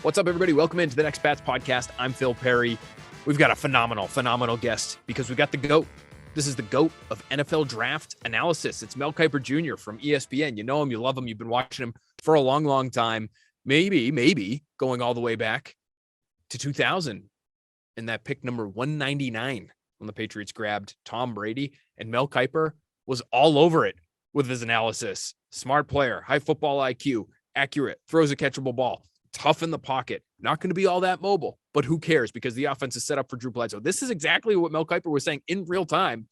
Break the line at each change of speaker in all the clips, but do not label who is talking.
What's up, everybody? Welcome into the Next Pats podcast. I'm Phil Perry. We've got a phenomenal guest because we've got the GOAT. This is the GOAT of NFL draft analysis. It's Mel Kiper Jr. from ESPN. You know him, you love him, you've been watching him for a long time. Maybe going all the way back to 2000 in that pick number 199 when the Patriots grabbed Tom Brady, and Mel Kiper was all over it with his analysis. Smart player, high football IQ, accurate, throws a catchable ball, tough in the pocket, not going to be all that mobile, but who cares because the offense is set up for Drew Bledsoe. This is exactly what Mel Kiper was saying in real time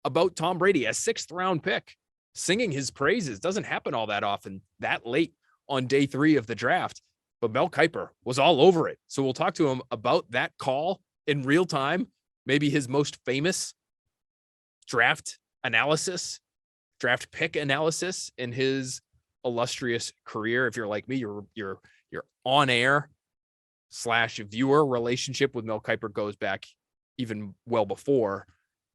about Tom Brady, a 6th round pick, singing his praises. Doesn't happen all that often that late on day 3 of the draft, but Mel Kiper was all over it. So we'll talk to him about that call in real time, maybe his most famous draft pick analysis in his illustrious career. If you're like me, you're on air / viewer relationship with Mel Kiper goes back even well before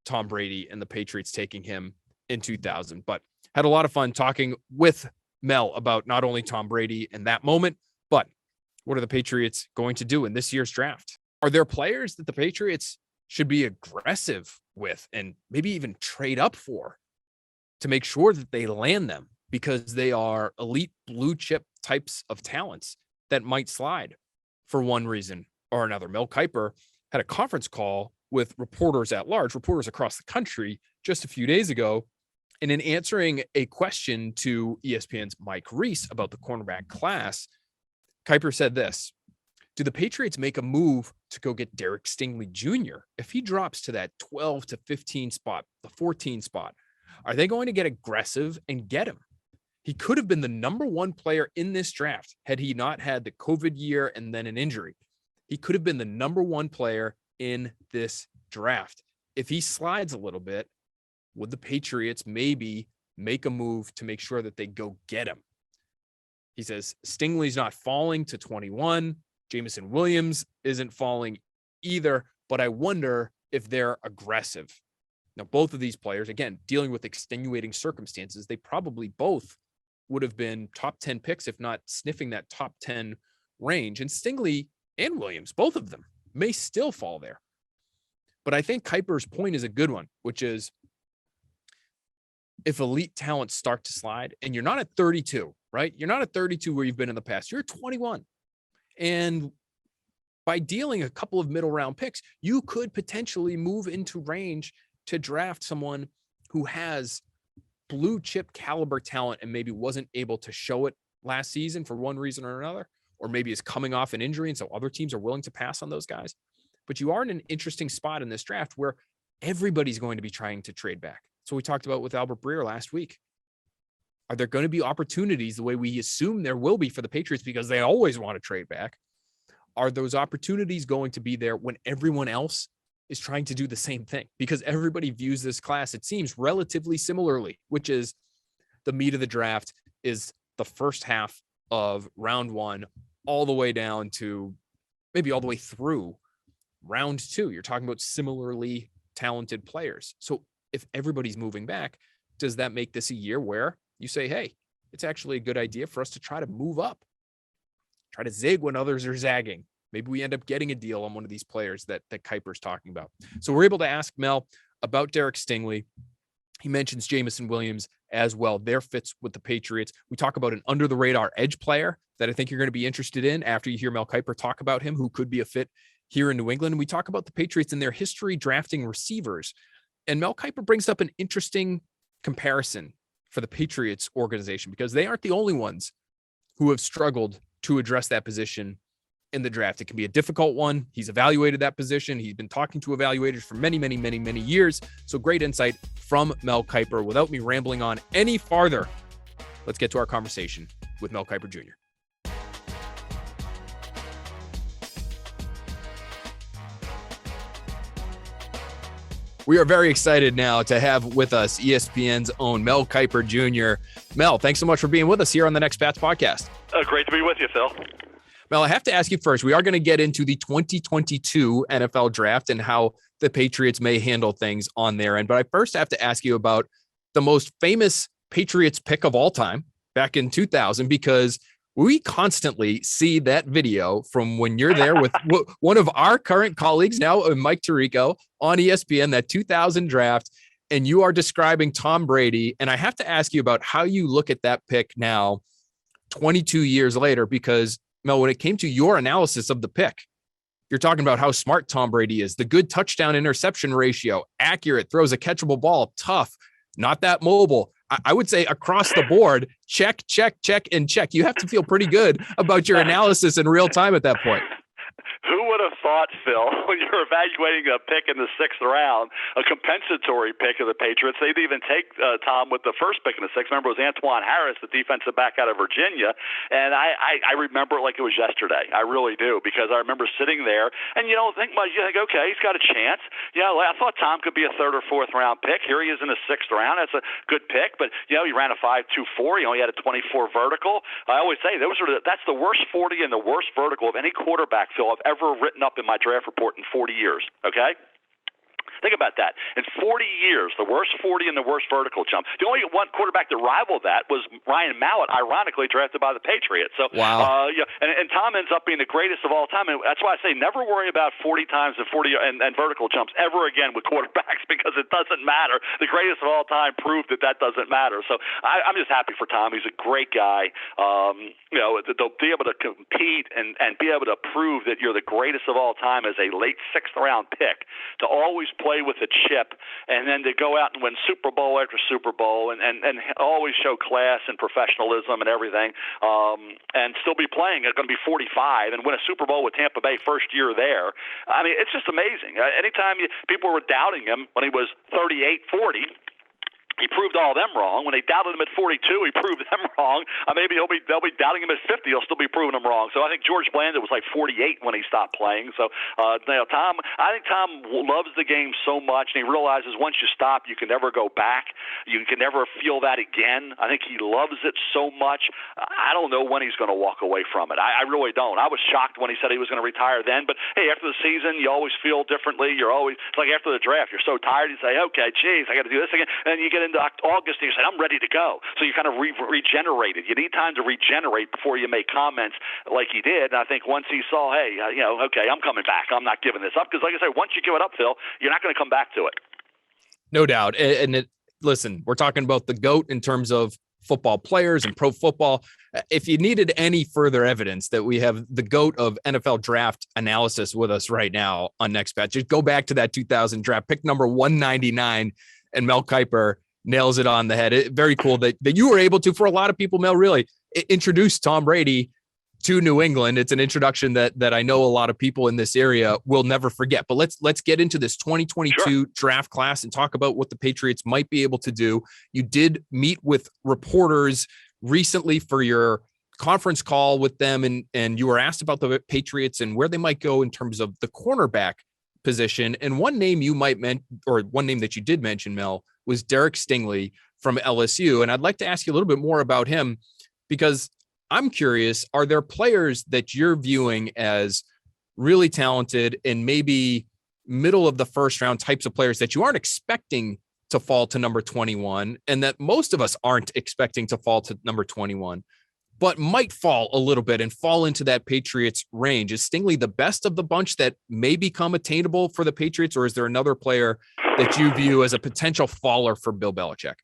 Tom Brady and the Patriots taking him in 2000. But had a lot of fun talking with Mel about not only Tom Brady in that moment, but what are the Patriots going to do in this year's draft? Are there players that the Patriots should be aggressive with and maybe even trade up for to make sure that they land them because they are elite blue chip types of talents that might slide for one reason or another? Mel Kiper had a conference call with reporters at large, reporters across the country just a few days ago. And in answering a question to ESPN's Mike Reese about the cornerback class, Kiper said this: do the Patriots make a move to go get Derek Stingley Jr. if he drops to that 12 to 15 spot, the 14 spot? Are they going to get aggressive and get him? He could have been the number 1 player in this draft had he not had the COVID year and then an injury. He could have been the number 1 player in this draft. If he slides a little bit, would the Patriots maybe make a move to make sure that they go get him? He says Stingley's not falling to 21. Jameson Williams isn't falling either, but I wonder if they're aggressive. Now, both of these players, again, dealing with extenuating circumstances, they probably both would have been top 10 picks, if not sniffing that top 10 range. And Stingley and Williams, both of them, may still fall there. But I think Kiper's point is a good one, which is if elite talents start to slide, and you're not at 32, right? You're not at 32 where you've been in the past. You're at 21. And by dealing a couple of middle round picks, you could potentially move into range to draft someone who has blue chip caliber talent and maybe wasn't able to show it last season for one reason or another, or maybe is coming off an injury and so other teams are willing to pass on those guys. But you are in an interesting spot in this draft where everybody's going to be trying to trade back. So we talked about with Albert Breer last week. Are there going to be opportunities the way we assume there will be for the Patriots because they always want to trade back? Are those opportunities going to be there when everyone else is trying to do the same thing? Because everybody views this class, it seems, relatively similarly, which is the meat of the draft is the first half of round 1 all the way down to maybe all the way through round 2. You're talking about similarly talented players. So if everybody's moving back, does that make this a year where you say, hey, it's actually a good idea for us to try to move up, try to zig when others are zagging? Maybe we end up getting a deal on one of these players that Kiper's talking about. So we're able to ask Mel about Derek Stingley. He mentions Jameson Williams as well. Their fits with the Patriots. We talk about an under-the-radar edge player that I think you're going to be interested in after you hear Mel Kiper talk about him, who could be a fit here in New England. And we talk about the Patriots and their history drafting receivers. And Mel Kiper brings up an interesting comparison for the Patriots organization because they aren't the only ones who have struggled to address that position in the draft. It can be a difficult one. He's evaluated that position. He's been talking to evaluators for many years. So great insight from Mel Kiper. Without me rambling on any farther, let's get to our conversation with Mel Kiper Jr. We are very excited now to have with us ESPN's own Mel Kiper Jr. Mel, thanks so much for being with us here on the Next Pats podcast.
Great to be with you, Phil.
Mel, I have to ask you first, we are going to get into the 2022 NFL draft and how the Patriots may handle things on their end. But I first have to ask you about the most famous Patriots pick of all time back in 2000, because we constantly see that video from when you're there with one of our current colleagues now, Mike Tirico, on ESPN, that 2000 draft, and you are describing Tom Brady. And I have to ask you about how you look at that pick now, 22 years later, because, Mel, when it came to your analysis of the pick, you're talking about how smart Tom Brady is, the good touchdown interception ratio, accurate, throws a catchable ball, tough, not that mobile. I would say across the board, check, check, check, and check. You have to feel pretty good about your analysis in real time at that point.
Who would have thought, Phil, when you're evaluating a pick in the 6th round, a compensatory pick of the Patriots, they'd even take Tom with the first pick in the 6th. Remember, it was Antoine Harris, the defensive back out of Virginia, and I remember it like it was yesterday. I really do, because I remember sitting there, and you don't think much. You think, okay, he's got a chance. I thought Tom could be a 3rd or 4th round pick. Here he is in the 6th round. That's a good pick, but he ran a 5.24. He had a 24 vertical. I always say that's the worst 40 and the worst vertical of any quarterback, Phil, I've ever written up in my draft report in 40 years, okay? Think about that. In 40 years, the worst 40 and the worst vertical jump. The only one quarterback that rivaled that was Ryan Mallett, ironically drafted by the Patriots. So,
wow.
And Tom ends up being the greatest of all time. And that's why I say never worry about 40 times and 40 and vertical jumps ever again with quarterbacks, because it doesn't matter. The greatest of all time proved that doesn't matter. So I'm just happy for Tom. He's a great guy. They'll be able to compete and be able to prove that you're the greatest of all time as a late 6th round pick, to always play with a chip, and then to go out and win Super Bowl after Super Bowl, and always show class and professionalism and everything, and still be playing. It's going to be 45 and win a Super Bowl with Tampa Bay first year there. I mean, it's just amazing. Anytime people were doubting him when he was 38, 40, he proved all of them wrong. When they doubted him at 42, he proved them wrong. Maybe they'll be doubting him at 50. He'll still be proving them wrong. So I think George Blanda was like 48 when he stopped playing. So I think Tom loves the game so much, and he realizes once you stop, you can never go back. You can never feel that again. I think he loves it so much. I don't know when he's going to walk away from it. I really don't. I was shocked when he said he was going to retire then. But hey, after the season, you always feel differently. It's like after the draft, you're so tired. You say, okay, geez, I got to do this again, and you get into August, and you say, I'm ready to go. So you kind of regenerated. You need time to regenerate before you make comments like he did. And I think once he saw, hey, okay, I'm coming back. I'm not giving this up. Because like I said, once you give it up, Phil, you're not going to come back to it.
No doubt. Listen, we're talking about the GOAT in terms of football players and pro football. If you needed any further evidence that we have the GOAT of NFL draft analysis with us right now on Next Bet, just go back to that 2000 draft, pick number 199, and Mel Kiper nails it on the head. Very cool that you were able to, for a lot of people, Mel, really introduce Tom Brady to New England. It's an introduction that I know a lot of people in this area will never forget. But let's get into this 2022 draft class and talk about what the Patriots might be able to do. You did meet with reporters recently for your conference call with them, and you were asked about the Patriots and where they might go in terms of the cornerback position. And one name that you did mention, Mel, was Derek Stingley from LSU. And I'd like to ask you a little bit more about him, because I'm curious, are there players that you're viewing as really talented and maybe middle of the first round types of players that you aren't expecting to fall to number 21, and that most of us aren't expecting to fall to number 21, but might fall a little bit and fall into that Patriots range? Is Stingley the best of the bunch that may become attainable for the Patriots, or is there another player that you view as a potential faller for Bill Belichick?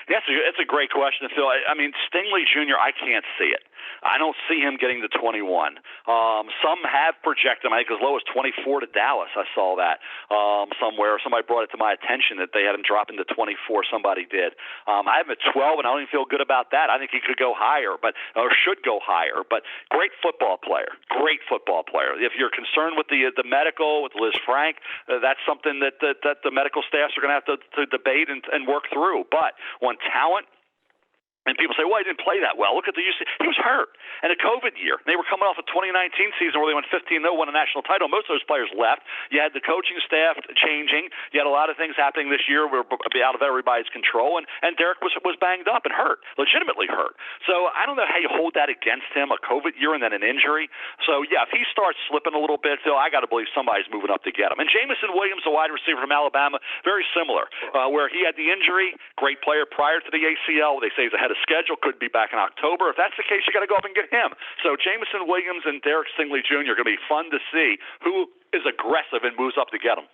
Yes, it's a great question, Phil. I mean, Stingley Jr., I can't see it. I don't see him getting to 21. Some have projected him, I think, as low as 24 to Dallas. I saw that somewhere. Somebody brought it to my attention that they had him drop into 24. Somebody did. I have him at 12, and I don't even feel good about that. I think he could go higher, or should go higher. But great football player. Great football player. If you're concerned with the medical, with Liz Frank, that's something that the medical staffs are going to have to debate and work through. But on talent, and people say, well, he didn't play that well. Look at the UC. He was hurt. And a COVID year. They were coming off a 2019 season where they went 15-0, won a national title. Most of those players left. You had the coaching staff changing. You had a lot of things happening this year were out of everybody's control. And Derek was banged up and hurt, legitimately hurt. So I don't know how you hold that against him, a COVID year and then an injury. So, yeah, if he starts slipping a little bit, Phil, I got to believe somebody's moving up to get him. And Jameson Williams, the wide receiver from Alabama, very similar, where he had the injury, great player prior to the ACL. They say he's ahead ahead of schedule, could be back in October. If that's the case, you got to go up and get him. So Jameson Williams and Derek Stingley Jr. are going to be fun to see who is aggressive and moves up to get him.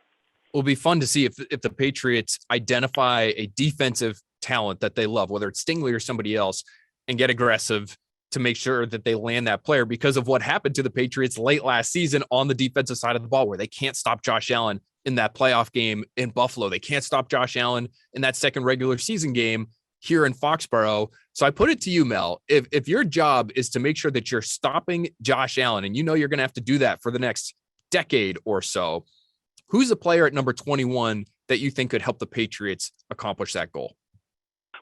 It'll be fun to see if the Patriots identify a defensive talent that they love, whether it's Stingley or somebody else, and get aggressive to make sure that they land that player because of what happened to the Patriots late last season on the defensive side of the ball, where they can't stop Josh Allen in that playoff game in Buffalo. They can't stop Josh Allen in that second regular season game here in Foxborough. So I put it to you, Mel, if your job is to make sure that you're stopping Josh Allen, and you know you're going to have to do that for the next decade or so, who's the player at number 21 that you think could help the Patriots accomplish that goal?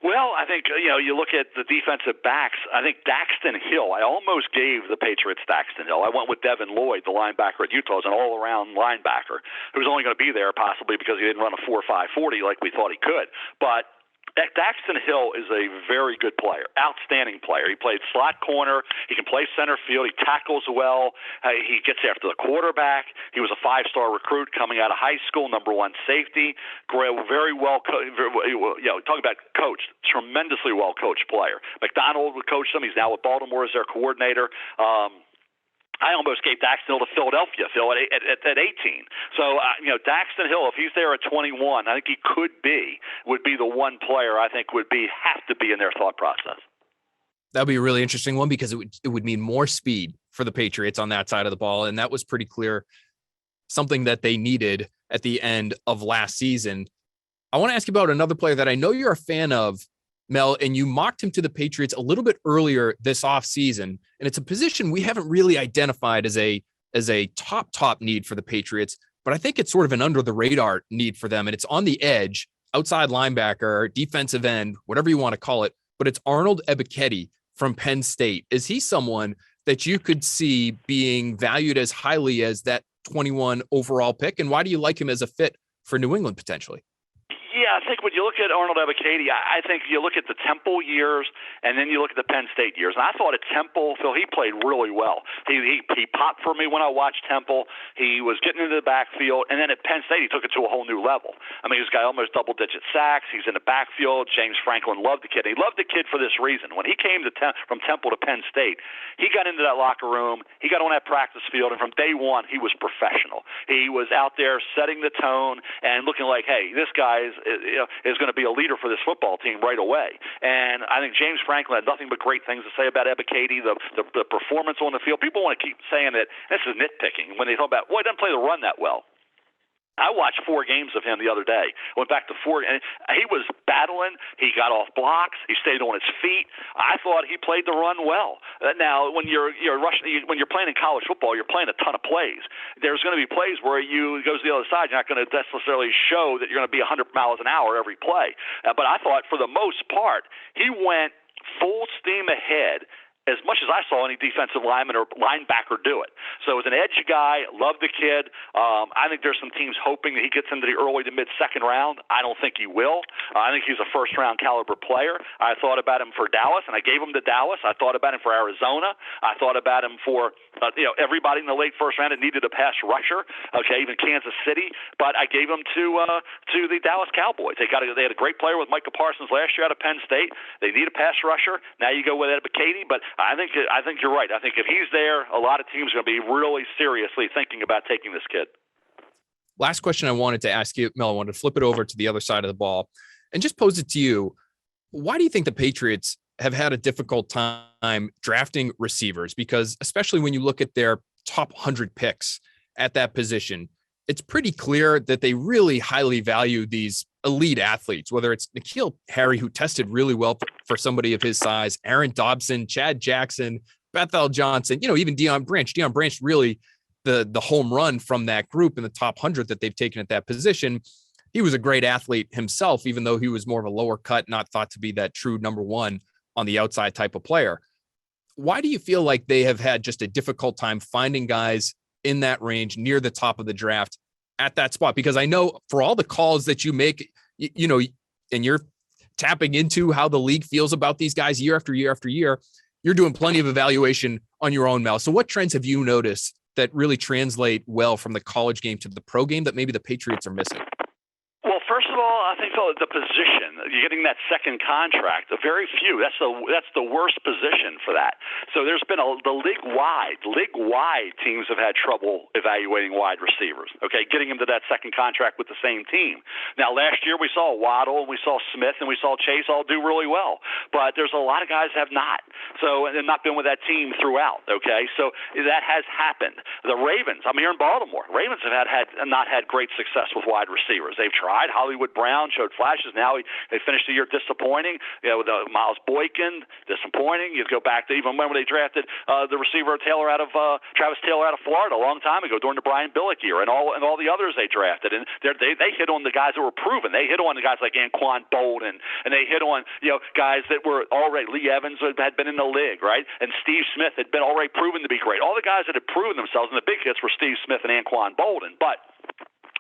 Well, I think, you look at the defensive backs, I think Daxton Hill, I almost gave the Patriots Daxton Hill. I went with Devin Lloyd, the linebacker at Utah, as an all-around linebacker who's only going to be there possibly because he didn't run a 4.5 40 like we thought he could. But Daxton Hill is a very good player, outstanding player. He played slot corner. He can play center field. He tackles well. He gets after the quarterback. He was a 5-star recruit coming out of high school, number 1 safety. Very well, talking about coached, tremendously well coached player. McDonald coached him. He's now with Baltimore as their coordinator. I almost gave Daxton Hill to Philadelphia, Phil, at 18. So, Daxton Hill, if he's there at 21, I think he would be the one player I think have to be in their thought process.
That'd be a really interesting one because it would mean more speed for the Patriots on that side of the ball. And that was pretty clear, something that they needed at the end of last season. I want to ask you about another player that I know you're a fan of, Mel, and you mocked him to the Patriots a little bit earlier this offseason. And it's a position we haven't really identified as a top need for the Patriots, but I think it's sort of an under the radar need for them. And it's on the edge, outside linebacker, defensive end, whatever you want to call it, but it's Arnold Ebiketie from Penn State. Is he someone that you could see being valued as highly as that 21 overall pick? And why do you like him as a fit for New England potentially?
Yeah, I think when you look at Arnold Ebiketie, I think you look at the Temple years and then you look at the Penn State years. And I thought at Temple, Phil, he played really well. He popped for me when I watched Temple. He was getting into the backfield. And then at Penn State, he took it to a whole new level. I mean, he's got almost double-digit sacks. He's in the backfield. James Franklin loved the kid. He loved the kid for this reason. When he came from Temple to Penn State, he got into that locker room. He got on that practice field. And from day one, he was professional. He was out there setting the tone and looking like, hey, this guy is going to be a leader for this football team right away. And I think James Franklin had nothing but great things to say about Ebiketie, the performance on the field. People want to keep saying that this is nitpicking when they talk about, he doesn't play the run that well. I watched 4 games of him the other day. Went back to 4, and he was battling. He got off blocks. He stayed on his feet. I thought he played the run well. Now, when you're when you're playing in college football, you're playing a ton of plays. There's going to be plays where you goes to the other side. You're not going to necessarily show that you're going to be 100 miles an hour every play. But I thought for the most part, he went full steam ahead, as much as I saw any defensive lineman or linebacker do it. So as an edge guy, love the kid. I think there's some teams hoping that he gets into the early to mid-second round. I don't think he will. I think he's a first-round caliber player. I thought about him for Dallas, and I gave him to Dallas. I thought about him for Arizona. I thought about him for everybody in the late first round that needed a pass rusher. Okay, even Kansas City. But I gave him to the Dallas Cowboys. They had a great player with Micah Parsons last year out of Penn State. They need a pass rusher. Now you go with Ebiketie, but I think you're right. I think if he's there, a lot of teams are going to be really seriously thinking about taking this kid.
Last question I wanted to ask you, Mel, I wanted to flip it over to the other side of the ball and just pose it to you. Why do you think the Patriots have had a difficult time drafting receivers? Because especially when you look at their top 100 picks at that position, it's pretty clear that they really highly value these elite athletes, whether it's N'Keal Harry, who tested really well for somebody of his size, Aaron Dobson, Chad Jackson, Bethel Johnson, even Deion Branch. Deion Branch really the home run from that group in the top 100 that they've taken at that position. He was a great athlete himself, even though he was more of a lower cut, not thought to be that true number one on the outside type of player. Why do you feel like they have had just a difficult time finding guys in that range near the top of the draft at that spot? Because I know for all the calls that you make, and you're tapping into how the league feels about these guys year after year after year, you're doing plenty of evaluation on your own, Mel. So what trends have you noticed that really translate well from the college game to the pro game that maybe the Patriots are missing?
Well, first of of all, I think the position, you're getting that second contract. Very few. That's the worst position for that. So there's been the league-wide teams have had trouble evaluating wide receivers, okay, getting them to that second contract with the same team. Now, last year we saw Waddle, and we saw Smith, and we saw Chase all do really well. But there's a lot of guys have not. So, and they've not been with that team throughout, okay? So that has happened. The Ravens, I'm here in Baltimore. Ravens have not had great success with wide receivers. They've tried. Hollywood Brown showed flashes. Now they finished the year disappointing. With Miles Boykin, disappointing. You go back to even when they drafted the receiver Travis Taylor out of Florida a long time ago during the Brian Billick year, and all the others they drafted. And they hit on the guys that were proven. They hit on the guys like Anquan Bolden, and they hit on guys that were already. Lee Evans had been in the league, right? And Steve Smith had been already proven to be great. All the guys that had proven themselves, and the big hits were Steve Smith and Anquan Bolden, but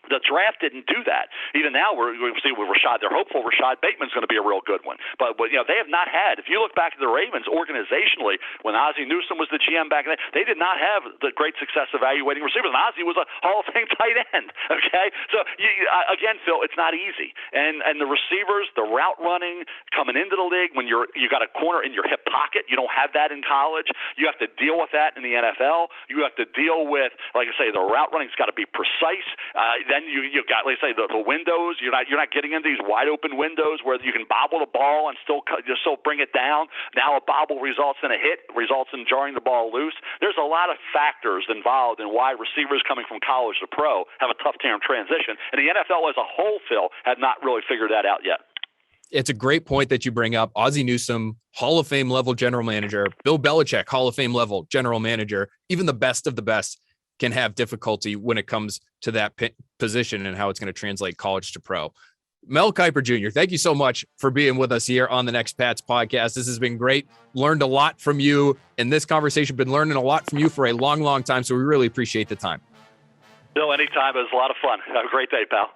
the draft didn't do that. Even now, we see with Rashad, they're hopeful Rashad Bateman's going to be a real good one. But they have not had. If you look back at the Ravens organizationally, when Ozzie Newsome was the GM back then, they did not have the great success evaluating receivers. And Ozzie was a Hall of Fame tight end. Okay, so again, Phil, it's not easy. And the receivers, the route running coming into the league when you got a corner in your hip pocket, you don't have that in college. You have to deal with that in the NFL. You have to deal with, like I say, the route running's got to be precise. Then you've got, let's say, the windows. You're not getting into these wide open windows where you can bobble the ball and still bring it down. Now a bobble results in a hit, results in jarring the ball loose. There's a lot of factors involved in why receivers coming from college to pro have a tough time transition. And the NFL as a whole, Phil, have not really figured that out yet.
It's a great point that you bring up. Ozzie Newsome, Hall of Fame level general manager. Bill Belichick, Hall of Fame level general manager. Even the best of the best can have difficulty when it comes to that position and how it's going to translate college to pro. Mel Kiper Jr., thank you so much for being with us here on the Next Pats podcast. This has been great. Learned a lot from you in this conversation. Been learning a lot from you for a long, long time. So we really appreciate the time.
Bill, anytime. It was a lot of fun. Have a great day, pal.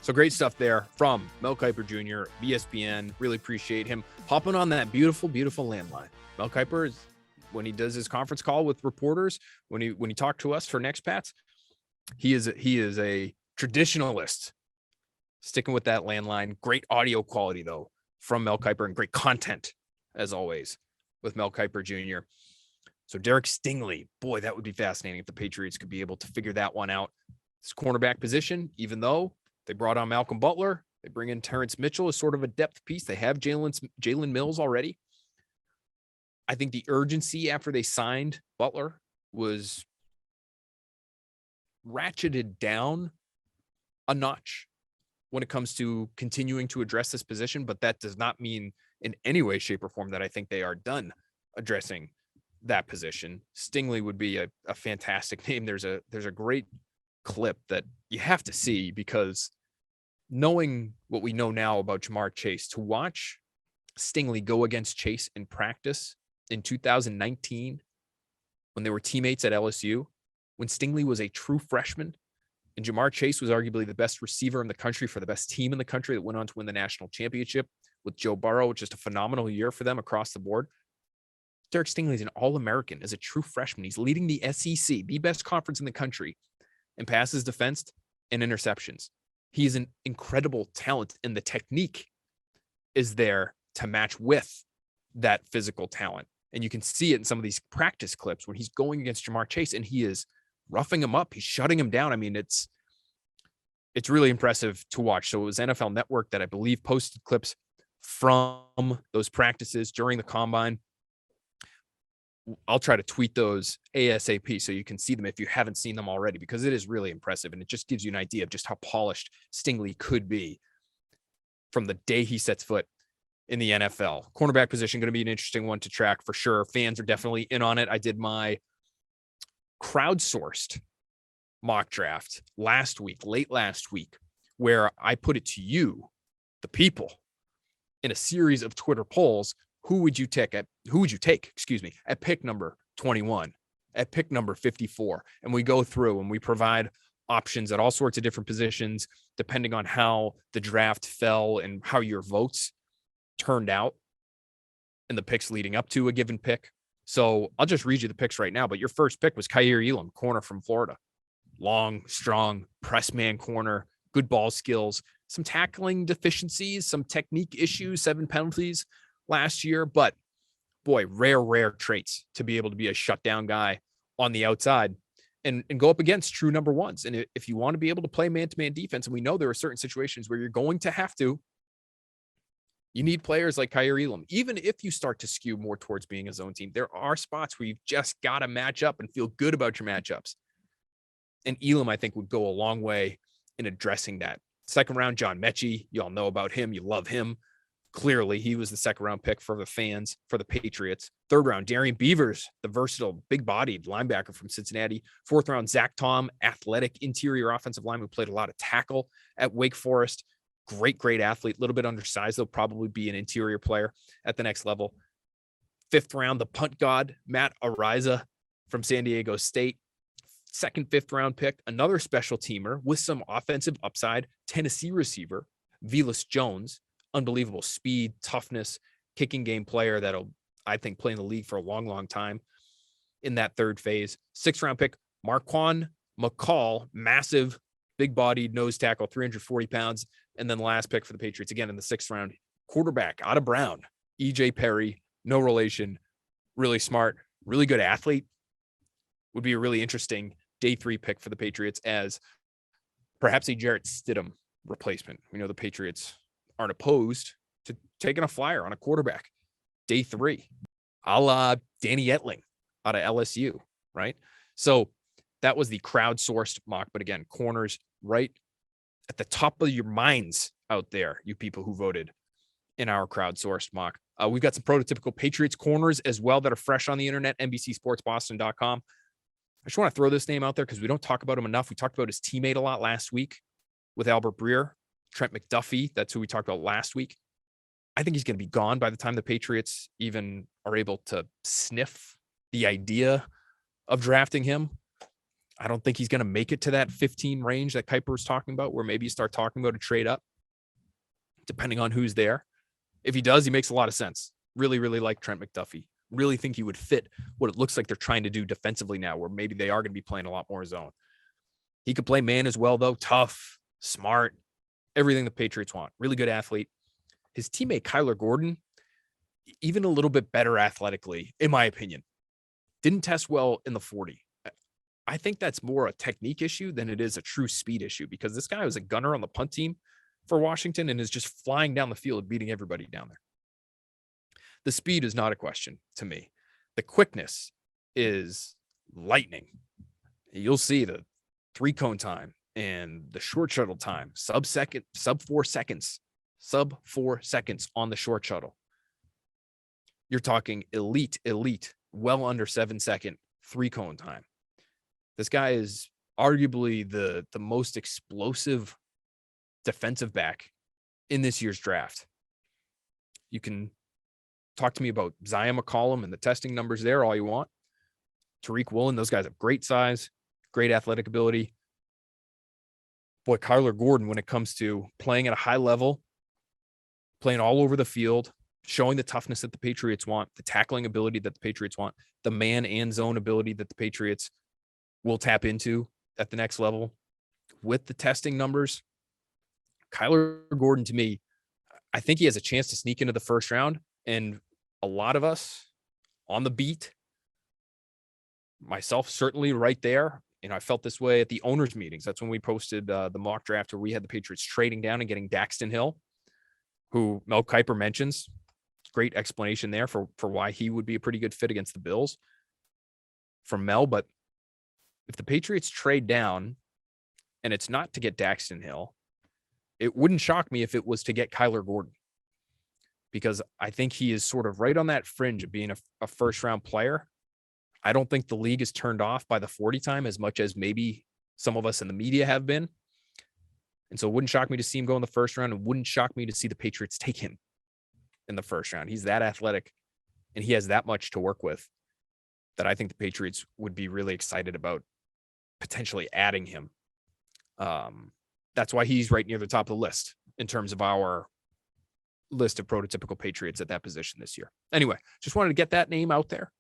So great stuff there from Mel Kiper Jr., ESPN. Really appreciate him hopping on that beautiful, beautiful landline. Mel Kiper is, when he does his conference call with reporters, when he talked to us for Next Pats, he is a traditionalist. Sticking with that landline. Great audio quality though from Mel Kiper, and great content as always with Mel Kiper Jr. So Derek Stingley, boy, that would be fascinating if the Patriots could be able to figure that one out. This cornerback position, even though they brought on Malcolm Butler, they bring in Terrence Mitchell as sort of a depth piece. They have Jalen Mills already. I think the urgency after they signed Butler was ratcheted down a notch when it comes to continuing to address this position, but that does not mean in any way, shape, or form that I think they are done addressing that position. Stingley would be a fantastic name. There's a great clip that you have to see, because knowing what we know now about Jamar Chase, to watch Stingley go against Chase in practice in 2019 when they were teammates at LSU, when Stingley was a true freshman and Jamar Chase was arguably the best receiver in the country for the best team in the country that went on to win the national championship with Joe Burrow, just a phenomenal year for them across the board. Derek Stingley is an All-American as a true freshman. He's leading the SEC, the best conference in the country, in passes defensed and interceptions. He's an incredible talent, and the technique is there to match with that physical talent. And you can see it in some of these practice clips when he's going against Jamar Chase and he is roughing him up. He's shutting him down. I mean, it's really impressive to watch. So it was NFL Network that I believe posted clips from those practices during the combine. I'll try to tweet those ASAP so you can see them if you haven't seen them already, because it is really impressive. And it just gives you an idea of just how polished Stingley could be from the day he sets foot in the NFL. Cornerback position going to be an interesting one to track for sure. Fans are definitely in on it. I did my crowdsourced mock draft late last week, where I put it to you, the people, in a series of Twitter polls. Who would you take at pick number 21, at pick number 54? And we go through and we provide options at all sorts of different positions, depending on how the draft fell and how your votes turned out and the picks leading up to a given pick. So I'll just read you the picks right now. But your first pick was Kaiir Elam, corner from Florida. Long, strong, press man corner, good ball skills, some tackling deficiencies, some technique issues, 7 penalties last year. But boy, rare traits to be able to be a shutdown guy on the outside and go up against true number ones. And if you want to be able to play man-to-man defense, and we know there are certain situations where you're going to have to, you need players like Kaiir Elam. Even if you start to skew more towards being a zone team, there are spots where you've just got to match up and feel good about your matchups. And Elam, I think, would go a long way in addressing that. Second round, John Mechie. You all know about him. You love him. Clearly, he was the second round pick for the fans, for the Patriots. Third round, Darian Beavers, the versatile, big-bodied linebacker from Cincinnati. Fourth round, Zach Tom, athletic interior offensive lineman who played a lot of tackle at Wake Forest. Great athlete, a little bit undersized. They'll probably be an interior player at the next level. Fifth round, the punt god, Matt Ariza from San Diego State. Second, fifth round pick, another special teamer with some offensive upside, Tennessee receiver, Velus Jones. Unbelievable speed, toughness, kicking game player that'll, I think, play in the league for a long time in that third phase. Sixth round pick, Marquand McCall, massive, big-bodied nose tackle, 340 pounds. And then the last pick for the Patriots, again, in the sixth round, quarterback out of Brown, E.J. Perry, no relation, really smart, really good athlete. Would be a really interesting day 3 pick for the Patriots as perhaps a Jarrett Stidham replacement. We know the Patriots aren't opposed to taking a flyer on a quarterback. Day 3, a la Danny Etling out of LSU, right? So that was the crowdsourced mock. But again, corners right at the top of your minds out there, you people who voted in our crowdsourced mock. We've got some prototypical Patriots corners as well that are fresh on the internet, NBCSportsBoston.com. I just want to throw this name out there because we don't talk about him enough. We talked about his teammate a lot last week with Albert Breer. Trent McDuffie, that's who we talked about last week. I think he's going to be gone by the time the Patriots even are able to sniff the idea of drafting him. I don't think he's going to make it to that 15 range that Kiper was talking about, where maybe you start talking about a trade up, depending on who's there. If he does, he makes a lot of sense. Really like Trent McDuffie. Really think he would fit what it looks like they're trying to do defensively now, where maybe they are going to be playing a lot more zone. He could play man as well, though. Tough, smart, everything the Patriots want. Really good athlete. His teammate, Kyler Gordon, even a little bit better athletically, in my opinion. Didn't test well in the 40. I think that's more a technique issue than it is a true speed issue, because this guy was a gunner on the punt team for Washington and is just flying down the field, beating everybody down there. The speed is not a question to me. The quickness is lightning. You'll see the 3-cone time and the short shuttle time, sub 4 seconds on the short shuttle. You're talking elite, well under 7-second 3-cone time. This guy is arguably the most explosive defensive back in this year's draft. You can talk to me about Zion McCollum and the testing numbers there all you want. Tariq Woolen, those guys have great size, great athletic ability. Boy, Kyler Gordon, when it comes to playing at a high level, playing all over the field, showing the toughness that the Patriots want, the tackling ability that the Patriots want, the man and zone ability that the Patriots will tap into at the next level. With the testing numbers, Kyler Gordon, to me, I think he has a chance to sneak into the first round. And a lot of us on the beat, myself certainly right there, I felt this way at the owners' meetings. That's when we posted the mock draft where we had the Patriots trading down and getting Daxton Hill, who Mel Kiper mentions. Great explanation there for why he would be a pretty good fit against the Bills from Mel. But if the Patriots trade down and it's not to get Daxton Hill, it wouldn't shock me if it was to get Kyler Gordon, because I think he is sort of right on that fringe of being a first-round player. I don't think the league is turned off by the 40 time as much as maybe some of us in the media have been. And so it wouldn't shock me to see him go in the first round. It wouldn't shock me to see the Patriots take him in the first round. He's that athletic and he has that much to work with that I think the Patriots would be really excited about potentially adding him. That's why he's right near the top of the list in terms of our list of prototypical Patriots at that position this year. Anyway, just wanted to get that name out there.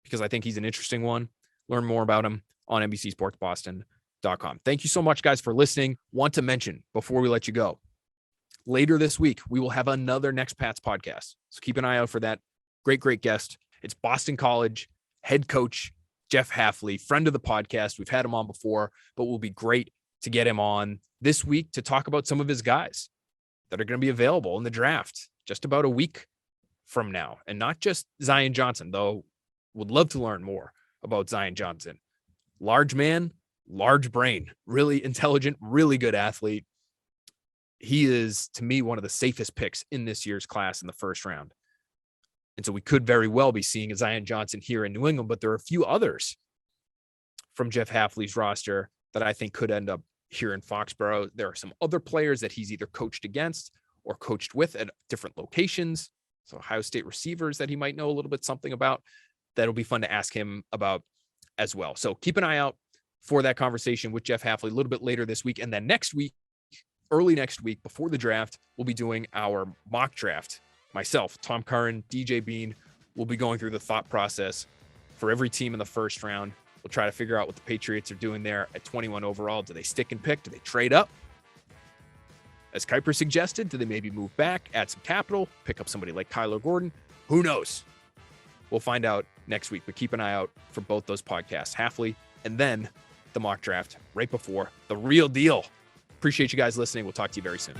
because I think he's an interesting one. Learn more about him on NBCSportsBoston.com. Thank you so much, guys, for listening. Want to mention before we let you go, later this week, we will have another Next Pats podcast. So keep an eye out for that. Great guest. It's Boston College head coach Jeff Hafley, friend of the podcast. We've had him on before, but will be great to get him on this week to talk about some of his guys that are going to be available in the draft just about a week from now. And not just Zion Johnson, though would love to learn more about Zion Johnson. Large man, large brain, really intelligent, really good athlete. He is, to me, one of the safest picks in this year's class in the first round. And so we could very well be seeing a Zion Johnson here in New England, but there are a few others from Jeff Hafley's roster that I think could end up here in Foxborough. There are some other players that he's either coached against or coached with at different locations. So Ohio State receivers that he might know a little bit something about. That'll be fun to ask him about as well. So keep an eye out for that conversation with Jeff Hafley a little bit later this week. And then next week, early next week, before the draft, we'll be doing our mock draft. Myself, Tom Curran, DJ Bean, will be going through the thought process for every team in the first round. We'll try to figure out what the Patriots are doing there at 21 overall. Do they stick and pick? Do they trade up? As Kiper suggested, do they maybe move back, add some capital, pick up somebody like Kyler Gordon? Who knows? We'll find out next week, but keep an eye out for both those podcasts, Hafley and then the mock draft right before the real deal. Appreciate you guys listening. We'll talk to you very soon.